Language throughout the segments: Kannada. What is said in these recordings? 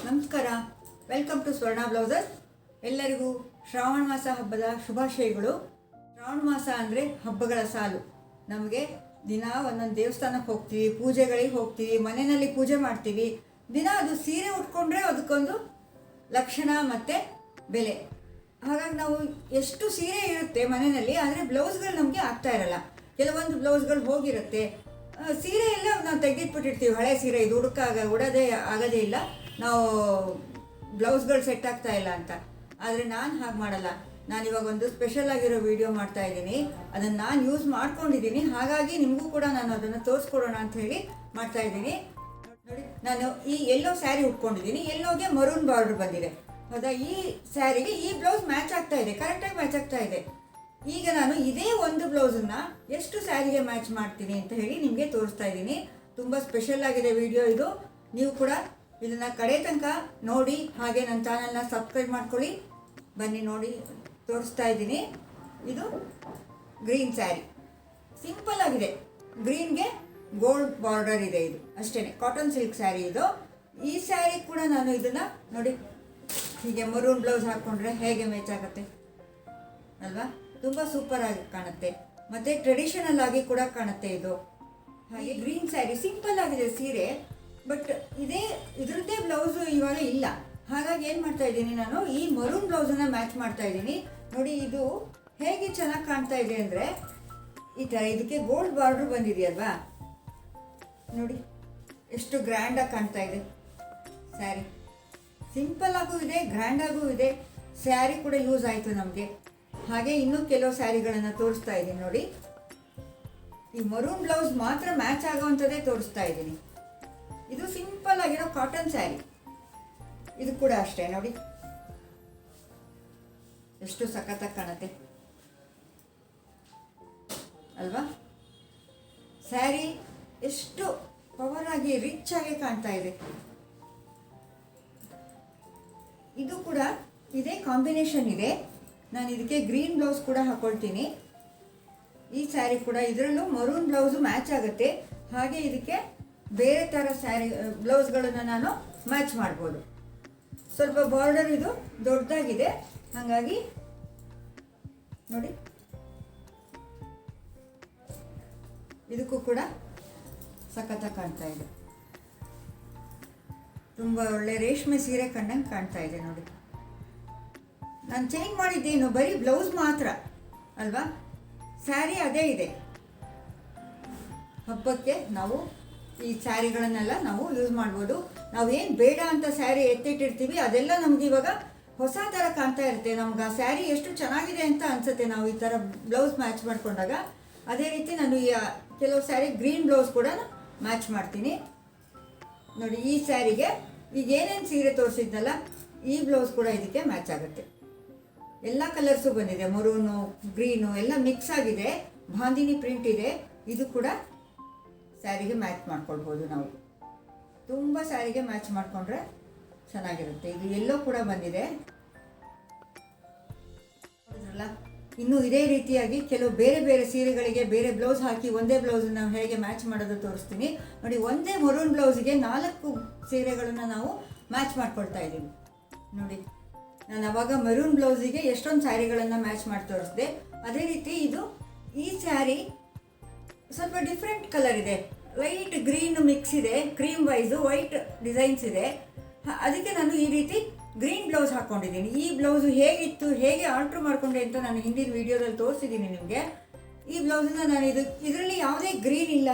ನಮಸ್ಕಾರ, ವೆಲ್ಕಮ್ ಟು ಸ್ವರ್ಣ ಬ್ಲೌಸಸ್. ಎಲ್ಲರಿಗೂ ಶ್ರಾವಣ ಮಾಸ ಹಬ್ಬದ ಶುಭಾಶಯಗಳು. ಶ್ರಾವಣ ಮಾಸ ಅಂದರೆ ಹಬ್ಬಗಳ ಸಾಲು. ನಮಗೆ ದಿನ ಒಂದೊಂದು ದೇವಸ್ಥಾನಕ್ಕೆ ಹೋಗ್ತೀವಿ, ಪೂಜೆಗಳಿಗೆ ಹೋಗ್ತೀವಿ, ಮನೆಯಲ್ಲಿ ಪೂಜೆ ಮಾಡ್ತೀವಿ. ದಿನ ಅದು ಸೀರೆ ಉಟ್ಕೊಂಡ್ರೆ ಅದಕ್ಕೊಂದು ಲಕ್ಷಣ ಮತ್ತು ಬೆಲೆ. ಹಾಗಾಗಿ ನಾವು ಎಷ್ಟು ಸೀರೆ ಇರುತ್ತೆ ಮನೆಯಲ್ಲಿ, ಆದರೆ ಬ್ಲೌಸ್ಗಳು ನಮಗೆ ಆಗ್ತಾ ಇರಲ್ಲ. ಕೆಲವೊಂದು ಬ್ಲೌಸ್ಗಳು ಹೋಗಿರುತ್ತೆ. ಸೀರೆ ಎಲ್ಲ ನಾವು ತೆಗೆದಿಟ್ಬಿಟ್ಟಿರ್ತೀವಿ, ಹಳೆ ಸೀರೆ ಇದು ಉಡೋದೇ ಆಗೋದೇ ಇಲ್ಲ, ನಾವು ಬ್ಲೌಸ್ಗಳು ಸೆಟ್ ಆಗ್ತಾ ಇಲ್ಲ ಅಂತ. ಆದರೆ ನಾನು ಹಾಗೆ ಮಾಡಲ್ಲ. ನಾನಿವಾಗ ಒಂದು ಸ್ಪೆಷಲ್ ಆಗಿರೋ ವಿಡಿಯೋ ಮಾಡ್ತಾ ಇದ್ದೀನಿ. ಅದನ್ನು ನಾನು ಯೂಸ್ ಮಾಡ್ಕೊಂಡಿದ್ದೀನಿ, ಹಾಗಾಗಿ ನಿಮಗೂ ಕೂಡ ನಾನು ಅದನ್ನು ತೋರಿಸ್ಕೊಡೋಣ ಅಂತ ಹೇಳಿ ಮಾಡ್ತಾ ಇದ್ದೀನಿ. ನೋಡಿ, ನಾನು ಈ ಎಲ್ಲೋ ಸ್ಯಾರಿ ಉಟ್ಕೊಂಡಿದ್ದೀನಿ. ಎಲ್ಲೋಗೆ ಮರೂನ್ ಬಾರ್ಡರ್ ಬಂದಿದೆ. ಹೌದಾ, ಈ ಸ್ಯಾರಿಗೆ ಈ ಬ್ಲೌಸ್ ಮ್ಯಾಚ್ ಆಗ್ತಾ ಇದೆ, ಕರೆಕ್ಟಾಗಿ ಮ್ಯಾಚ್ ಆಗ್ತಾ ಇದೆ. ಈಗ ನಾನು ಇದೇ ಒಂದು ಬ್ಲೌಸನ್ನು ಎಷ್ಟು ಸ್ಯಾರಿಗೆ ಮ್ಯಾಚ್ ಮಾಡ್ತೀನಿ ಅಂತ ಹೇಳಿ ನಿಮಗೆ ತೋರಿಸ್ತಾ ಇದ್ದೀನಿ. ತುಂಬ ಸ್ಪೆಷಲ್ ಆಗಿದೆ ವಿಡಿಯೋ ಇದು. ನೀವು ಕೂಡ ಇದನ್ನು ಕಡೆ ತನಕ ನೋಡಿ, ಹಾಗೆ ನನ್ನ ಚಾನಲ್ನ ಸಬ್ಸ್ಕ್ರೈಬ್ ಮಾಡ್ಕೊಳ್ಳಿ. ಬನ್ನಿ ನೋಡಿ ತೋರಿಸ್ತಾ ಇದ್ದೀನಿ. ಇದು ಗ್ರೀನ್ ಸ್ಯಾರಿ, ಸಿಂಪಲ್ ಆಗಿದೆ. ಗ್ರೀನ್ಗೆ ಗೋಲ್ಡ್ ಬಾರ್ಡರ್ ಇದೆ. ಇದು ಅಷ್ಟೇ, ಕಾಟನ್ ಸಿಲ್ಕ್ ಸ್ಯಾರಿ ಇದು. ಈ ಸ್ಯಾರಿ ಕೂಡ ನಾನು ಇದನ್ನು ನೋಡಿ ಹೀಗೆ ಮರೂನ್ ಬ್ಲೌಸ್ ಹಾಕ್ಕೊಂಡ್ರೆ ಹೇಗೆ ಮ್ಯಾಚ್ ಆಗುತ್ತೆ ಅಲ್ವಾ? ತುಂಬ ಸೂಪರ್ ಆಗಿ ಕಾಣುತ್ತೆ, ಮತ್ತು ಟ್ರೆಡಿಷನಲ್ ಆಗಿ ಕೂಡ ಕಾಣುತ್ತೆ ಇದು. ಹಾಗೆ ಗ್ರೀನ್ ಸ್ಯಾರಿ ಸಿಂಪಲ್ ಆಗಿದೆ ಸೀರೆ, ಬಟ್ ಇದರದ್ದೇ ಬ್ಲೌಸು ಇವಾಗ ಇಲ್ಲ. ಹಾಗಾಗಿ ಏನು ಮಾಡ್ತಾ ಇದ್ದೀನಿ, ನಾನು ಈ ಮರೂನ್ ಬ್ಲೌಸನ್ನು ಮ್ಯಾಚ್ ಮಾಡ್ತಾ ಇದ್ದೀನಿ. ನೋಡಿ, ಇದು ಹೇಗೆ ಚೆನ್ನಾಗಿ ಕಾಣ್ತಾ ಇದೆ ಅಂದರೆ, ಈ ಥರ ಇದಕ್ಕೆ ಗೋಲ್ಡ್ ಬಾರ್ಡ್ರ್ ಬಂದಿದೆಯಲ್ವಾ, ನೋಡಿ ಎಷ್ಟು ಗ್ರ್ಯಾಂಡಾಗಿ ಕಾಣ್ತಾ ಇದೆ ಸ್ಯಾರಿ. ಸಿಂಪಲ್ ಆಗೂ ಇದೆ, ಗ್ರ್ಯಾಂಡಾಗೂ ಇದೆ. ಸ್ಯಾರಿ ಕೂಡ ಯೂಸ್ ಆಯಿತು ನಮಗೆ. ಹಾಗೆ ಇನ್ನೂ ಕೆಲವು ಸ್ಯಾರಿಗಳನ್ನು ತೋರಿಸ್ತಾ ಇದ್ದೀನಿ ನೋಡಿ. ಈ ಮರೂನ್ ಬ್ಲೌಸ್ ಮಾತ್ರ ಮ್ಯಾಚ್ ಆಗೋವಂಥದ್ದೇ ತೋರಿಸ್ತಾ ಇದ್ದೀನಿ. ಇದು ಸಿಂಪಲ್ ಆಗಿರೋ ಕಾಟನ್ ಸ್ಯಾರಿ. ಇದು ಕೂಡ ಅಷ್ಟೇ ನೋಡಿ, ಎಷ್ಟು ಸಖತ್ತಾಗಿ ಕಾಣುತ್ತೆ ಅಲ್ವಾ? ಸ್ಯಾರಿ ಎಷ್ಟು ಪವರ್ ಆಗಿ ರಿಚ್ ಆಗಿ ಕಾಣ್ತಾ ಇದೆ. ಇದು ಕೂಡ ಇದೇ ಕಾಂಬಿನೇಷನ್ ಇದೆ. ನಾನು ಇದಕ್ಕೆ ಗ್ರೀನ್ ಬ್ಲೌಸ್ ಕೂಡ ಹಾಕೊಳ್ತೀನಿ. ಈ ಸ್ಯಾರಿ ಕೂಡ ಇದರಲ್ಲೂ ಮರೂನ್ ಬ್ಲೌಸು ಮ್ಯಾಚ್ ಆಗುತ್ತೆ. ಹಾಗೆ ಇದಕ್ಕೆ ಬೇರೆ ಥರ ಸ್ಯಾರಿ ಬ್ಲೌಸ್ಗಳನ್ನು ನಾನು ಮ್ಯಾಚ್ ಮಾಡ್ಬೋದು. ಸ್ವಲ್ಪ ಬಾರ್ಡರ್ ಇದು ದೊಡ್ಡದಾಗಿದೆ, ಹಾಗಾಗಿ ನೋಡಿ ಇದಕ್ಕೂ ಕೂಡ ಸಖತ್ತಾಗಿ ಕಾಣ್ತಾ ಇದೆ. ತುಂಬ ಒಳ್ಳೆ ರೇಷ್ಮೆ ಸೀರೆ ಕಂಡಂಗೆ ಕಾಣ್ತಾ ಇದೆ ನೋಡಿ. ನಾನು ಚೇಂಜ್ ಮಾಡಿದ್ದೇನು ಬರೀ ಬ್ಲೌಸ್ ಮಾತ್ರ ಅಲ್ವಾ, ಸ್ಯಾರಿ ಅದೇ ಇದೆ. ಹಬ್ಬಕ್ಕೆ ನಾವು ಈ ಸ್ಯಾರಿಗಳನ್ನೆಲ್ಲ ನಾವು ಯೂಸ್ ಮಾಡ್ಬೋದು. ನಾವು ಏನು ಬೇಡ ಅಂತ ಸ್ಯಾರಿ ಎತ್ತಿಟ್ಟಿರ್ತೀವಿ, ಅದೆಲ್ಲ ನಮ್ಗೆ ಇವಾಗ ಹೊಸ ಥರ ಕಾಣ್ತಾ ಇರುತ್ತೆ. ನಮ್ಗೆ ಆ ಸ್ಯಾರಿ ಎಷ್ಟು ಚೆನ್ನಾಗಿದೆ ಅಂತ ಅನಿಸುತ್ತೆ ನಾವು ಈ ಥರ ಬ್ಲೌಸ್ ಮ್ಯಾಚ್ ಮಾಡ್ಕೊಂಡಾಗ. ಅದೇ ರೀತಿ ನಾನು ಕೆಲವು ಸ್ಯಾರಿ ಗ್ರೀನ್ ಬ್ಲೌಸ್ ಕೂಡ ಮ್ಯಾಚ್ ಮಾಡ್ತೀನಿ ನೋಡಿ. ಈ ಸ್ಯಾರಿಗೆ ಈಗ ಏನೇನು ಸೀರೆ ತೋರಿಸಿದ್ನಲ್ಲ, ಈ ಬ್ಲೌಸ್ ಕೂಡ ಇದಕ್ಕೆ ಮ್ಯಾಚ್ ಆಗುತ್ತೆ. ಎಲ್ಲ ಕಲರ್ಸು ಬಂದಿದೆ, ಮರೂನು ಗ್ರೀನು ಎಲ್ಲ ಮಿಕ್ಸ್ ಆಗಿದೆ. ಬಾಂದಿನಿ ಪ್ರಿಂಟ್ ಇದೆ. ಇದು ಕೂಡ ಸ್ಯಾರಿಗೆ ಮ್ಯಾಚ್ ಮಾಡ್ಕೊಳ್ಬೋದು ನಾವು. ತುಂಬ ಸ್ಯಾರಿಗೆ ಮ್ಯಾಚ್ ಮಾಡಿಕೊಂಡ್ರೆ ಚೆನ್ನಾಗಿರುತ್ತೆ. ಇದು ಎಲ್ಲೋ ಕೂಡ ಬಂದಿದೆ ನೋಡಿದ್ರಲ್ಲ. ಇನ್ನು ಇದೇ ರೀತಿಯಾಗಿ ಕೆಲವು ಬೇರೆ ಬೇರೆ ಸೀರೆಗಳಿಗೆ ಬೇರೆ ಬ್ಲೌಸ್ ಹಾಕಿ ಒಂದೇ ಬ್ಲೌಸನ್ನು ನಾವು ಹೇಗೆ ಮ್ಯಾಚ್ ಮಾಡೋದು ತೋರಿಸ್ತೀನಿ ನೋಡಿ. ಒಂದೇ ಮರೂನ್ ಬ್ಲೌಸ್ಗೆ 4 ಸೀರೆಗಳನ್ನು ನಾವು ಮ್ಯಾಚ್ ಮಾಡ್ಕೊಳ್ತಾ ಇದ್ದೀವಿ ನೋಡಿ. ನಾನು ಅವಾಗ ಮರೂನ್ ಬ್ಲೌಸಿಗೆ ಎಷ್ಟೊಂದು ಸ್ಯಾರಿಗಳನ್ನು ಮ್ಯಾಚ್ ಮಾಡಿ ತೋರಿಸಿದೆ. ಅದೇ ರೀತಿ ಈ ಸ್ಯಾರಿ ಸ್ವಲ್ಪ ಡಿಫ್ರೆಂಟ್ ಕಲರ್ ಇದೆ, ಲೈಟ್ ಗ್ರೀನ್ ಮಿಕ್ಸ್ ಇದೆ, ಕ್ರೀಮ್ ವೈಸು ವೈಟ್ ಡಿಸೈನ್ಸ್ ಇದೆ. ಅದಕ್ಕೆ ನಾನು ಈ ರೀತಿ ಗ್ರೀನ್ ಬ್ಲೌಸ್ ಹಾಕ್ಕೊಂಡಿದ್ದೀನಿ. ಈ ಬ್ಲೌಸು ಹೇಗಿತ್ತು, ಹೇಗೆ ಆಲ್ಟ್ರ್ ಮಾಡಿಕೊಂಡೆ ಅಂತ ನಾನು ಹಿಂದಿನ ವೀಡಿಯೋದಲ್ಲಿ ತೋರಿಸಿದ್ದೀನಿ ನಿಮಗೆ. ಈ ಬ್ಲೌಸನ್ನು ನಾನು ಇದರಲ್ಲಿ ಯಾವುದೇ ಗ್ರೀನ್ ಇಲ್ಲ,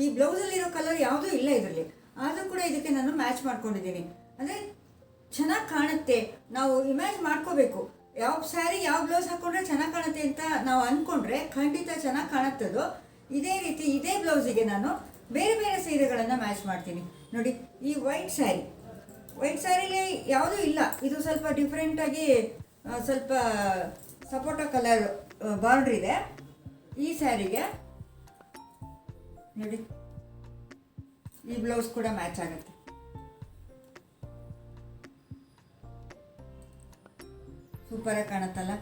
ಈ ಬ್ಲೌಸಲ್ಲಿರೋ ಕಲರ್ ಯಾವುದೂ ಇಲ್ಲ ಇದರಲ್ಲಿ, ಆದರೂ ಕೂಡ ಇದಕ್ಕೆ ನಾನು ಮ್ಯಾಚ್ ಮಾಡ್ಕೊಂಡಿದ್ದೀನಿ. ಅಂದರೆ ಚೆನ್ನಾಗಿ ಕಾಣುತ್ತೆ. ನಾವು ಇಮ್ಯಾಜ್ ಮಾಡ್ಕೋಬೇಕು, ಯಾವ ಸ್ಯಾರಿ ಯಾವ ಬ್ಲೌಸ್ ಹಾಕ್ಕೊಂಡ್ರೆ ಚೆನ್ನಾಗಿ ಕಾಣುತ್ತೆ ಅಂತ ನಾವು ಅಂದ್ಕೊಂಡ್ರೆ ಖಂಡಿತ ಚೆನ್ನಾಗಿ ಕಾಣುತ್ತದು. ಇದೇ ರೀತಿ ಇದೇ ಬ್ಲೌಸಿಗೆ ನಾನು ಬೇರೆ ಬೇರೆ ಸೀರೆಗಳನ್ನು ಮ್ಯಾಚ್ ಮಾಡ್ತೀನಿ ನೋಡಿ. ಈ ವೈಟ್ ಸ್ಯಾರಿಲಿ ಯಾವುದೂ ಇಲ್ಲ, ಇದು ಸ್ವಲ್ಪ ಡಿಫ್ರೆಂಟಾಗಿ ಸ್ವಲ್ಪ ಸಪೋಟ ಕಲರ್ ಬಾರ್ಡ್ರ್ ಇದೆ. ಈ ಸ್ಯಾರಿಗೆ ನೋಡಿ ಈ ಬ್ಲೌಸ್ ಕೂಡ ಮ್ಯಾಚ್ ಆಗುತ್ತೆ. ಸೂಪರಾಗಿ ಕಾಣುತ್ತಲ್ಲ.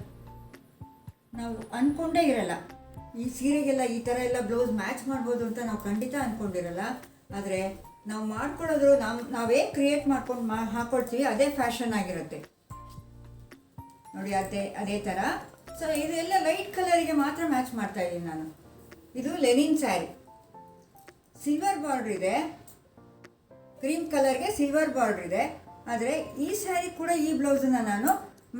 ನಾವು ಅಂದ್ಕೊಂಡೇ ಇರಲ್ಲ ಈ ಸೀರೆಗೆಲ್ಲ ಈ ಥರ ಎಲ್ಲ ಬ್ಲೌಸ್ ಮ್ಯಾಚ್ ಮಾಡ್ಬೋದು ಅಂತ ನಾವು ಖಂಡಿತ ಅಂದ್ಕೊಂಡಿರಲ್ಲ. ಆದರೆ ನಾವು ಮಾಡ್ಕೊಳ್ಳೋದು ನಾವೇ ಕ್ರಿಯೇಟ್ ಮಾಡ್ಕೊಂಡು ಹಾಕ್ಕೊಳ್ತೀವಿ, ಅದೇ ಫ್ಯಾಷನ್ ಆಗಿರುತ್ತೆ ನೋಡಿ. ಅದೇ ಥರ. ಸೊ ಇದೆಲ್ಲ ಲೈಟ್ ಕಲರಿಗೆ ಮಾತ್ರ ಮ್ಯಾಚ್ ಮಾಡ್ತಾ ಇದ್ದೀನಿ ನಾನು. ಇದು ಲೆನಿನ್ ಸ್ಯಾರಿ, ಸಿಲ್ವರ್ ಬಾರ್ಡ್ರ್ ಇದೆ, ಕ್ರೀಮ್ ಕಲರ್ಗೆ ಸಿಲ್ವರ್ ಬಾರ್ಡ್ರ್ ಇದೆ. ಆದರೆ ಈ ಸ್ಯಾರಿ ಕೂಡ ಈ ಬ್ಲೌಸನ್ನು ನಾನು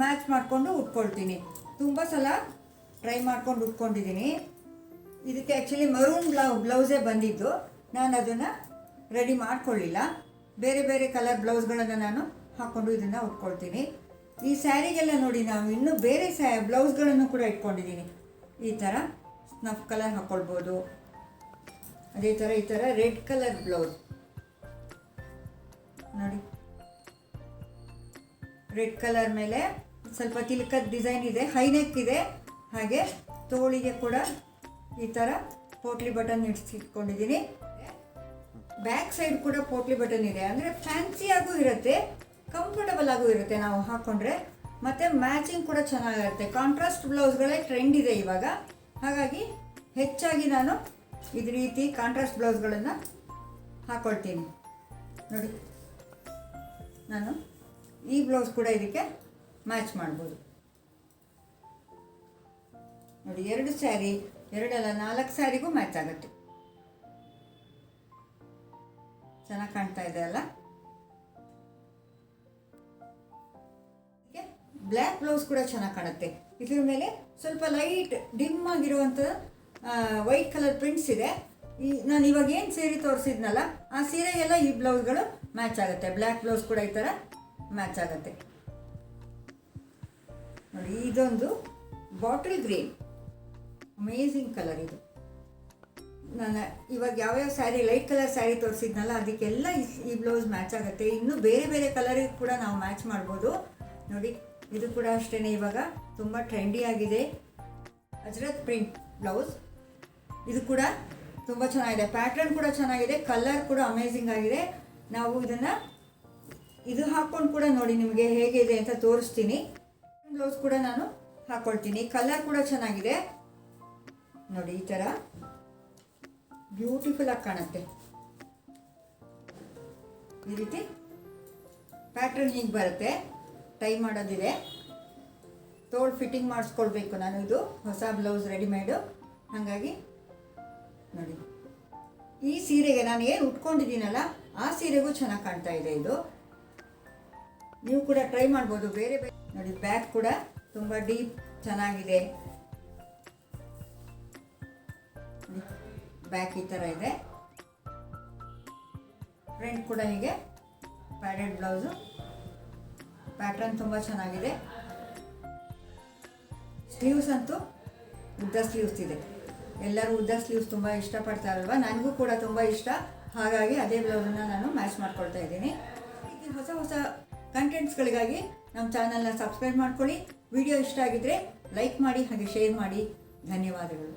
ಮ್ಯಾಚ್ ಮಾಡಿಕೊಂಡು ಉಟ್ಕೊಳ್ತೀನಿ. ತುಂಬ ಸಲ ಟ್ರೈ ಮಾಡ್ಕೊಂಡು ಉಟ್ಕೊಂಡಿದ್ದೀನಿ. ಇದಕ್ಕೆ ಆ್ಯಕ್ಚುಲಿ ಮರೂನ್ ಬ್ಲೌಸೇ ಬಂದಿದ್ದು, ನಾನು ಅದನ್ನು ರೆಡಿ ಮಾಡ್ಕೊಳ್ಳಿಲ್ಲ. ಬೇರೆ ಬೇರೆ ಕಲರ್ ಬ್ಲೌಸ್ಗಳನ್ನು ನಾನು ಹಾಕ್ಕೊಂಡು ಇದನ್ನು ಉಟ್ಕೊಳ್ತೀನಿ. ಈ ಸ್ಯಾರಿಗೆಲ್ಲ ನೋಡಿ ನಾವು ಇನ್ನೂ ಬೇರೆ ಬ್ಲೌಸ್ಗಳನ್ನು ಕೂಡ ಇಟ್ಕೊಂಡಿದ್ದೀನಿ. ಈ ಥರ ಸ್ನಫ್ ಕಲರ್ ಹಾಕ್ಕೊಳ್ಬೋದು. ಅದೇ ಥರ ಈ ಥರ ರೆಡ್ ಕಲರ್ ಬ್ಲೌಸ್ ನೋಡಿ, ರೆಡ್ ಕಲರ್ ಮೇಲೆ ಸ್ವಲ್ಪ ತಿಲಕದ ಡಿಸೈನ್ ಇದೆ, ಹೈನೆಕ್ ಇದೆ. ಹಾಗೆ ತೋಳಿಗೆ ಕೂಡ ಈ ಥರ ಪೋಟ್ಲಿ ಬಟನ್ ಇಟ್ಕೊಂಡಿದ್ದೀನಿ. ಬ್ಯಾಕ್ ಸೈಡ್ ಕೂಡ ಪೋಟ್ಲಿ ಬಟನ್ ಇದೆ. ಅಂದರೆ ಫ್ಯಾನ್ಸಿಯಾಗೂ ಇರುತ್ತೆ, ಕಂಫರ್ಟಬಲ್ ಆಗೂ ಇರುತ್ತೆ ನಾವು ಹಾಕ್ಕೊಂಡ್ರೆ. ಮತ್ತು ಮ್ಯಾಚಿಂಗ್ ಕೂಡ ಚೆನ್ನಾಗಿರುತ್ತೆ. ಕಾಂಟ್ರಾಸ್ಟ್ ಬ್ಲೌಸ್ಗಳೇ ಟ್ರೆಂಡ್ ಇದೆ ಇವಾಗ. ಹಾಗಾಗಿ ಹೆಚ್ಚಾಗಿ ನಾನು ಇದೇ ರೀತಿ ಕಾಂಟ್ರಾಸ್ಟ್ ಬ್ಲೌಸ್ಗಳನ್ನು ಹಾಕ್ಕೊಳ್ತೀನಿ ನೋಡಿ. ನಾನು ಈ ಬ್ಲೌಸ್ ಕೂಡ ಇದಕ್ಕೆ ಮ್ಯಾಚ್ ಮಾಡ್ಬೋದು ನೋಡಿ. 2 ಸ್ಯಾರಿ, 2 ಅಲ್ಲ 4 ಸ್ಯಾರಿಗೂ ಮ್ಯಾಚ್ ಆಗುತ್ತೆ. ಚೆನ್ನಾಗಿ ಕಾಣ್ತಾ ಇದೆ ಅಲ್ಲ. ಬ್ಲ್ಯಾಕ್ ಬ್ಲೌಸ್ ಕೂಡ ಚೆನ್ನಾಗಿ ಕಾಣುತ್ತೆ. ಇದ್ರ ಮೇಲೆ ಸ್ವಲ್ಪ ಲೈಟ್ ಡಿಮ್ ಆಗಿರುವಂಥ ವೈಟ್ ಕಲರ್ ಪ್ರಿಂಟ್ಸ್ ಇದೆ. ನಾನು ಇವಾಗ ಏನು ಸೀರೆ ತೋರಿಸಿದ್ನಲ್ಲ, ಆ ಸೀರೆಗೆಲ್ಲ ಈ ಬ್ಲೌಸ್ಗಳು ಮ್ಯಾಚ್ ಆಗುತ್ತೆ. ಬ್ಲ್ಯಾಕ್ ಬ್ಲೌಸ್ ಕೂಡ ಈ ಥರ ಮ್ಯಾಚ್ ಆಗುತ್ತೆ ನೋಡಿ. ಇದೊಂದು ಬಾಟಲ್ ಗ್ರೀನ್, ಅಮೇಝಿಂಗ್ ಕಲರ್ ಇದು. ನಾನು ಇವಾಗ ಯಾವ್ಯಾವ ಸ್ಯಾರಿ ಲೈಟ್ ಕಲರ್ ಸ್ಯಾರಿ ತೋರಿಸಿದ್ನಲ್ಲ ಅದಕ್ಕೆಲ್ಲ ಈ ಬ್ಲೌಸ್ ಮ್ಯಾಚ್ ಆಗುತ್ತೆ. ಇನ್ನೂ ಬೇರೆ ಬೇರೆ ಕಲರಿಗೆ ಕೂಡ ನಾವು ಮ್ಯಾಚ್ ಮಾಡ್ಬೋದು ನೋಡಿ. ಇದು ಕೂಡ ಅಷ್ಟೇ, ಇವಾಗ ತುಂಬ ಟ್ರೆಂಡಿ ಆಗಿದೆ. ಅಜ್ರತ್ ಪ್ರಿಂಟ್ ಬ್ಲೌಸ್, ಇದು ಕೂಡ ತುಂಬ ಚೆನ್ನಾಗಿದೆ. ಪ್ಯಾಟ್ರನ್ ಕೂಡ ಚೆನ್ನಾಗಿದೆ, ಕಲರ್ ಕೂಡ ಅಮೇಝಿಂಗ್ ಆಗಿದೆ. ನಾವು ಇದು ಹಾಕ್ಕೊಂಡು ಕೂಡ ನೋಡಿ ನಿಮಗೆ ಹೇಗಿದೆ ಅಂತ ತೋರಿಸ್ತೀನಿ. ಬ್ಲೌಸ್ ಕೂಡ ನಾನು ಹಾಕ್ಕೊಳ್ತೀನಿ. ಕಲರ್ ಕೂಡ ಚೆನ್ನಾಗಿದೆ ನೋಡಿ. ಈ ಥರ ಬ್ಯೂಟಿಫುಲ್ ಆಗಿ ಕಾಣುತ್ತೆ. ಈ ರೀತಿ ಪ್ಯಾಟ್ರನ್ ಹೀಗೆ ಬರುತ್ತೆ. ಟೈ ಮಾಡೋದಿದೆ, ತೋಳು ಫಿಟ್ಟಿಂಗ್ ಮಾಡಿಸ್ಕೊಳ್ಬೇಕು ನಾನು. ಇದು ಹೊಸ ಬ್ಲೌಸ್ ರೆಡಿಮೇಡು. ಹಾಗಾಗಿ ನೋಡಿ, ಈ ಸೀರೆಗೆ ನಾನು ಏನು ಉಟ್ಕೊಂಡಿದ್ದೀನಲ್ಲ ಆ ಸೀರೆಗೂ ಚೆನ್ನಾಗಿ ಕಾಣ್ತಾ ಇದೆ ಇದು. ನೀವು ಕೂಡ ಟ್ರೈ ಮಾಡ್ಬೋದು. ಬೇರೆ ಬೇರೆ ನೋಡಿ, ಬ್ಯಾಕ್ ಕೂಡ ತುಂಬ ಡೀಪ್ ಚೆನ್ನಾಗಿದೆ. ಬ್ಯಾಕ್ ಈ ಥರ ಇದೆ. ಫ್ರಂಟ್ ಕೂಡ ಹೀಗೆ ಪ್ಯಾಡೆಡ್ ಬ್ಲೌಸು. ಪ್ಯಾಟ್ರನ್ ತುಂಬ ಚೆನ್ನಾಗಿದೆ. ಸ್ಲೀವ್ಸ್ ಅಂತೂ ಉದ್ದ ಸ್ಲೀವ್ಸ್ ಇದೆ. ಎಲ್ಲರೂ ಉದ್ದ ಸ್ಲೀವ್ಸ್ ತುಂಬ ಇಷ್ಟಪಡ್ತಾರಲ್ವ, ನನಗೂ ಕೂಡ ತುಂಬ ಇಷ್ಟ. ಹಾಗಾಗಿ ಅದೇ ಬ್ಲೌಸನ್ನು ನಾನು ಮ್ಯಾಚ್ ಮಾಡ್ಕೊಳ್ತಾ ಇದ್ದೀನಿ. ಹೊಸ ಹೊಸ ಕಂಟೆಂಟ್ಸ್ಗಳಿಗಾಗಿ ನಮ್ಮ ಚಾನಲ್ನ ಸಬ್ಸ್ಕ್ರೈಬ್ ಮಾಡ್ಕೊಳ್ಳಿ. ವಿಡಿಯೋ ಇಷ್ಟ ಆಗಿದ್ದರೆ ಲೈಕ್ ಮಾಡಿ, ಹಾಗೆ ಶೇರ್ ಮಾಡಿ. ಧನ್ಯವಾದಗಳು.